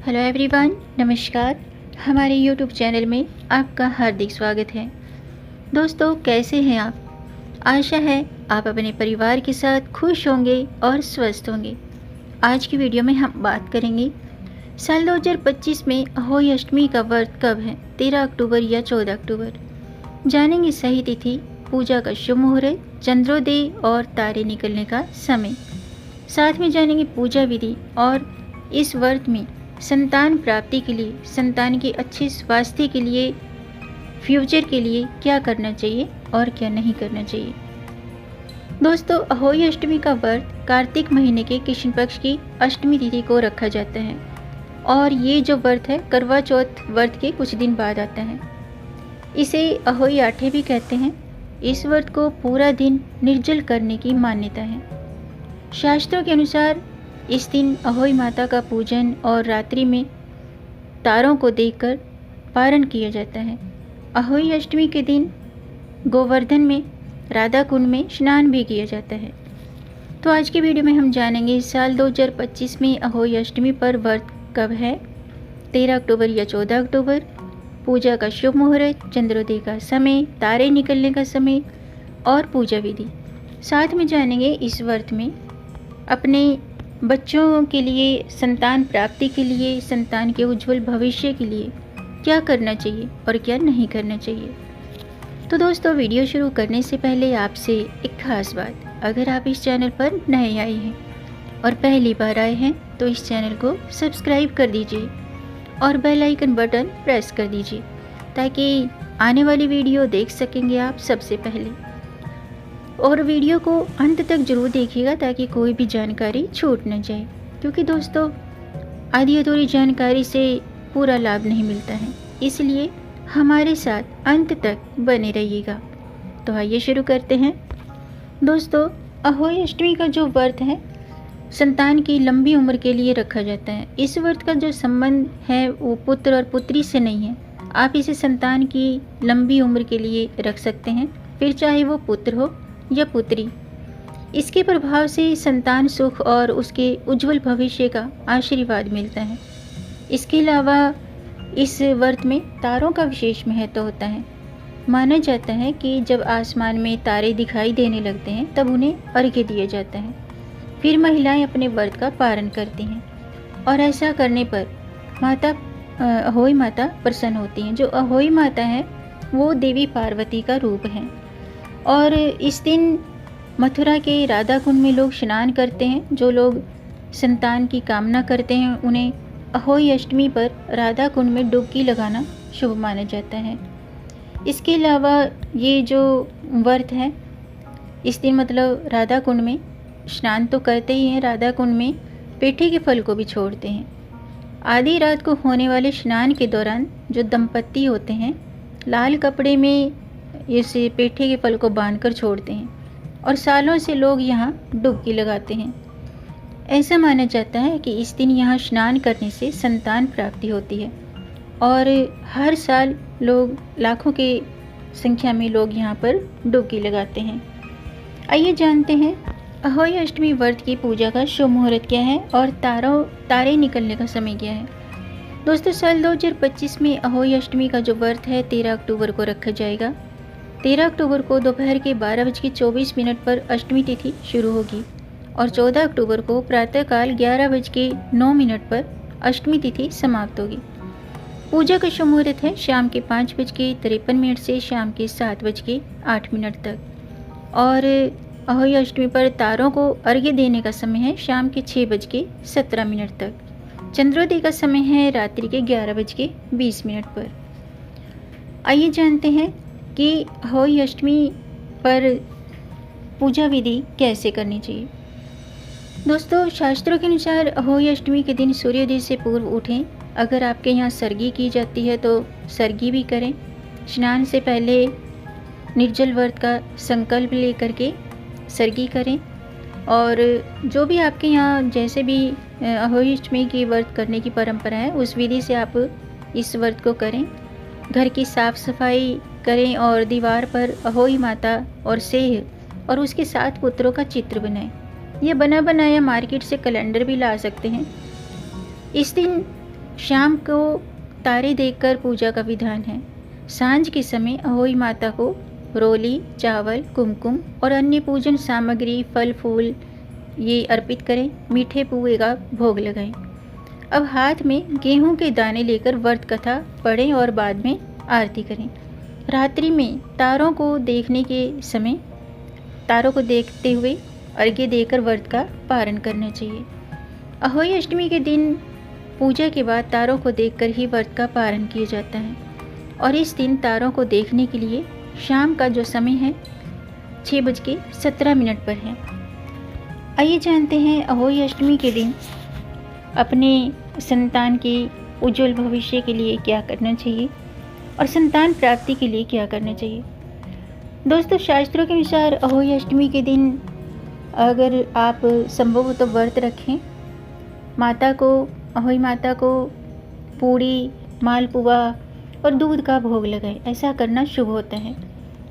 Hello everyone, नमस्कार। हमारे YouTube channel में आपका हार्दिक स्वागत है। दोस्तों, कैसे हैं आप? आशा है आप अपने परिवार के साथ खुश होंगे और स्वस्थ होंगे। आज की वीडियो में हम बात करेंगे साल 2025 में अहोई अष्टमी का व्रत कब है, 13 अक्टूबर या 14 अक्टूबर। जानेंगे सही तिथि, पूजा का शुभ मुहूर्त, चंद्रोदय और तारे निकलने का समय। साथ में जानेंगे पूजा विधि और इस व्रत में संतान प्राप्ति के लिए, संतान के अच्छे स्वास्थ्य के लिए, फ्यूचर के लिए क्या करना चाहिए और क्या नहीं करना चाहिए। दोस्तों, अहोई अष्टमी का व्रत कार्तिक महीने के कृष्ण पक्ष की अष्टमी तिथि को रखा जाता है और ये जो व्रत है करवा चौथ व्रत के कुछ दिन बाद आता है। इसे अहोई आठे भी कहते हैं। इस व्रत को पूरा दिन निर्जल करने की मान्यता है। शास्त्रों के अनुसार इस दिन अहोई माता का पूजन और रात्रि में तारों को देखकर पारण किया जाता है। अहोई अष्टमी के दिन गोवर्धन में राधा कुंड में स्नान भी किया जाता है। तो आज की वीडियो में हम जानेंगे साल 2025 में अहोई अष्टमी पर व्रत कब है, 13 अक्टूबर या 14 अक्टूबर, पूजा का शुभ मुहूर्त, चंद्रोदय का समय, तारे निकलने का समय और पूजा विधि। साथ में जानेंगे इस व्रत में अपने बच्चों के लिए, संतान प्राप्ति के लिए, संतान के उज्जवल भविष्य के लिए क्या करना चाहिए और क्या नहीं करना चाहिए। तो दोस्तों, वीडियो शुरू करने से पहले आपसे एक खास बात, अगर आप इस चैनल पर नए आए हैं और पहली बार आए हैं तो इस चैनल को सब्सक्राइब कर दीजिए और बेल आइकन बटन प्रेस कर दीजिए ताकि आने वाली वीडियो देख सकेंगे आप सबसे पहले। और वीडियो को अंत तक जरूर देखिएगा ताकि कोई भी जानकारी छूट न जाए, क्योंकि दोस्तों आधी अधूरी जानकारी से पूरा लाभ नहीं मिलता है, इसलिए हमारे साथ अंत तक बने रहिएगा। तो आइए शुरू करते हैं। दोस्तों, अहोई अष्टमी का जो व्रत है संतान की लंबी उम्र के लिए रखा जाता है। इस व्रत का जो संबंध है वो पुत्र और पुत्री से नहीं है। आप इसे संतान की लंबी उम्र के लिए रख सकते हैं, फिर चाहे वो पुत्र हो या पुत्री। इसके प्रभाव से संतान सुख और उसके उज्जवल भविष्य का आशीर्वाद मिलता है। इसके अलावा इस व्रत में तारों का विशेष महत्व होता है। माना जाता है कि जब आसमान में तारे दिखाई देने लगते हैं तब उन्हें अर्घ्य दिया जाता है। फिर महिलाएं अपने व्रत का पारण करती हैं और ऐसा करने पर अहोई माता प्रसन्न होती हैं। जो अहोई माता है वो देवी पार्वती का रूप है। और इस दिन मथुरा के राधा कुंड में लोग स्नान करते हैं। जो लोग संतान की कामना करते हैं उन्हें अहोई अष्टमी पर राधा कुंड में डुबकी लगाना शुभ माना जाता है। इसके अलावा ये जो व्रत है इस दिन मतलब राधा कुंड में स्नान तो करते ही हैं, राधा कुंड में पेठे के फल को भी छोड़ते हैं। आधी रात को होने वाले स्नान के दौरान जो दंपत्ति होते हैं लाल कपड़े में इस पेठे के फल को बांधकर छोड़ते हैं और सालों से लोग यहाँ डुबकी लगाते हैं। ऐसा माना जाता है कि इस दिन यहाँ स्नान करने से संतान प्राप्ति होती है और हर साल लोग, लाखों के संख्या में लोग यहाँ पर डुबकी लगाते हैं। आइए जानते हैं अहोई अष्टमी व्रत की पूजा का शुभ मुहूर्त क्या है और तारे निकलने का समय क्या है। दोस्तों, साल 2025 में अहोई अष्टमी का जो व्रत है 13 अक्टूबर को रखा जाएगा। 13 अक्टूबर को दोपहर के 12:24 पर अष्टमी तिथि शुरू होगी और 14 अक्टूबर को प्रातःकाल 11:09 पर अष्टमी तिथि समाप्त होगी। पूजा का शुभ मुहूर्त है शाम के 5:53 से शाम के 7:08 तक और अहोई अष्टमी पर तारों को अर्घ्य देने का समय है शाम के 6:17 तक। चंद्रोदय का समय है रात्रि के 11:20 पर। आइए जानते हैं कि अहोई अष्टमी पर पूजा विधि कैसे करनी चाहिए। दोस्तों, शास्त्रों के अनुसार अहोई अष्टमी के दिन सूर्योदय से पूर्व उठें। अगर आपके यहाँ सरगी की जाती है तो सरगी भी करें। स्नान से पहले निर्जल व्रत का संकल्प लेकर के सरगी करें और जो भी आपके यहाँ जैसे भी अहोई अष्टमी की व्रत करने की परंपरा है उस विधि से आप इस व्रत को करें। घर की साफ सफाई करें और दीवार पर अहोई माता और सेह और उसके 7 पुत्रों का चित्र बनाएं। यह बना बनाया मार्केट से कैलेंडर भी ला सकते हैं। इस दिन शाम को तारे देखकर पूजा का विधान है। सांझ के समय अहोई माता को रोली, चावल, कुमकुम और अन्य पूजन सामग्री, फल फूल ये अर्पित करें। मीठे पुए का भोग लगाएं। अब हाथ में गेहूं के दाने लेकर व्रत कथा पढ़ें और बाद में आरती करें। रात्रि में तारों को देखते हुए अर्घ्य देकर व्रत का पारण करना चाहिए। अहोई अष्टमी के दिन पूजा के बाद तारों को देखकर ही व्रत का पारण किया जाता है और इस दिन तारों को देखने के लिए शाम का जो समय है 6:17 पर है। आइए जानते हैं अहोई अष्टमी के दिन अपने संतान के उज्जवल भविष्य के लिए क्या करना चाहिए और संतान प्राप्ति के लिए क्या करना चाहिए। दोस्तों, शास्त्रों के अनुसार अहोई अष्टमी के दिन अगर आप संभव हो तो व्रत रखें, अहोई माता को पूड़ी, मालपुआ और दूध का भोग लगाएं। ऐसा करना शुभ होता है।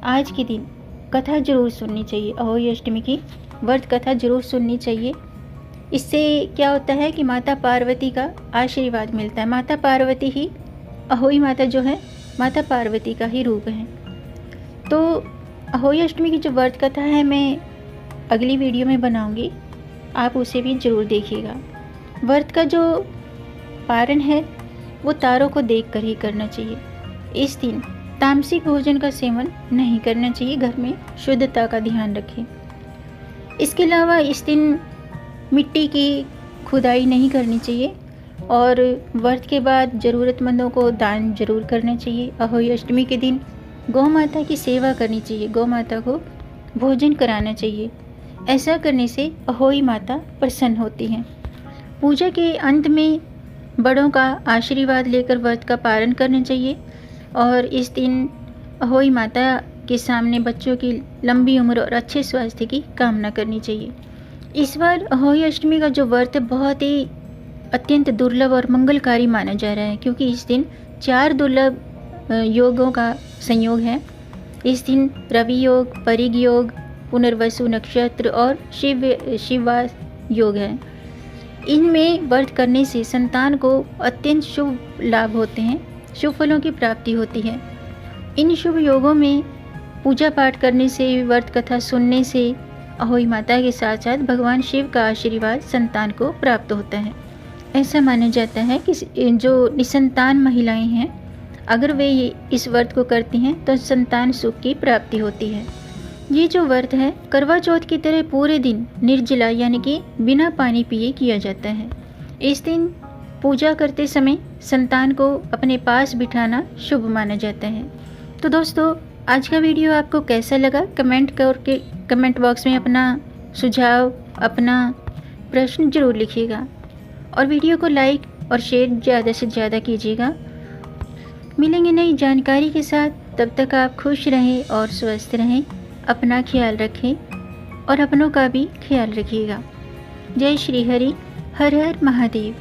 आज के दिन कथा जरूर सुननी चाहिए। अहोई अष्टमी की व्रत कथा जरूर सुननी चाहिए। इससे क्या होता है कि माता पार्वती का आशीर्वाद मिलता है। माता पार्वती ही, अहोई माता जो है माता पार्वती का ही रूप है। तो अहोई अष्टमी की जो व्रत कथा है मैं अगली वीडियो में बनाऊंगी, आप उसे भी जरूर देखिएगा। व्रत का जो पारण है वो तारों को देखकर ही करना चाहिए। इस दिन तामसिक भोजन का सेवन नहीं करना चाहिए। घर में शुद्धता का ध्यान रखें। इसके अलावा इस दिन मिट्टी की खुदाई नहीं करनी चाहिए और व्रत के बाद ज़रूरतमंदों को दान जरूर करना चाहिए। अहोई अष्टमी के दिन गौ माता की सेवा करनी चाहिए। गौ माता को भोजन कराना चाहिए। ऐसा करने से अहोई माता प्रसन्न होती हैं। पूजा के अंत में बड़ों का आशीर्वाद लेकर व्रत का पारण करना चाहिए और इस दिन अहोई माता के सामने बच्चों की लंबी उम्र और अच्छे स्वास्थ्य की कामना करनी चाहिए। इस बार अहोई अष्टमी का जो व्रत है बहुत ही अत्यंत दुर्लभ और मंगलकारी माना जा रहा है, क्योंकि इस दिन 4 दुर्लभ योगों का संयोग है। इस दिन रवि योग, परिग योग, पुनर्वसु नक्षत्र और शिववास योग है। इनमें व्रत करने से संतान को अत्यंत शुभ लाभ होते हैं, शुभ फलों की प्राप्ति होती है। इन शुभ योगों में पूजा पाठ करने से, व्रत कथा सुनने से अहोई माता के साथ साथ भगवान शिव का आशीर्वाद संतान को प्राप्त होता है। ऐसा माना जाता है कि जो निसंतान महिलाएं हैं, अगर वे इस व्रत को करती हैं तो संतान सुख की प्राप्ति होती है। ये जो व्रत है करवा चौथ की तरह पूरे दिन निर्जला यानी कि बिना पानी पिए किया जाता है। इस दिन पूजा करते समय संतान को अपने पास बिठाना शुभ माना जाता है। तो दोस्तों, आज का वीडियो आपको कैसा लगा कमेंट करके कमेंट बॉक्स में अपना सुझाव, अपना प्रश्न जरूर लिखिएगा और वीडियो को लाइक और शेयर ज़्यादा से ज़्यादा कीजिएगा। मिलेंगे नई जानकारी के साथ, तब तक आप खुश रहें और स्वस्थ रहें। अपना ख्याल रखें और अपनों का भी ख्याल रखिएगा। जय श्री हरि, हर हर महादेव।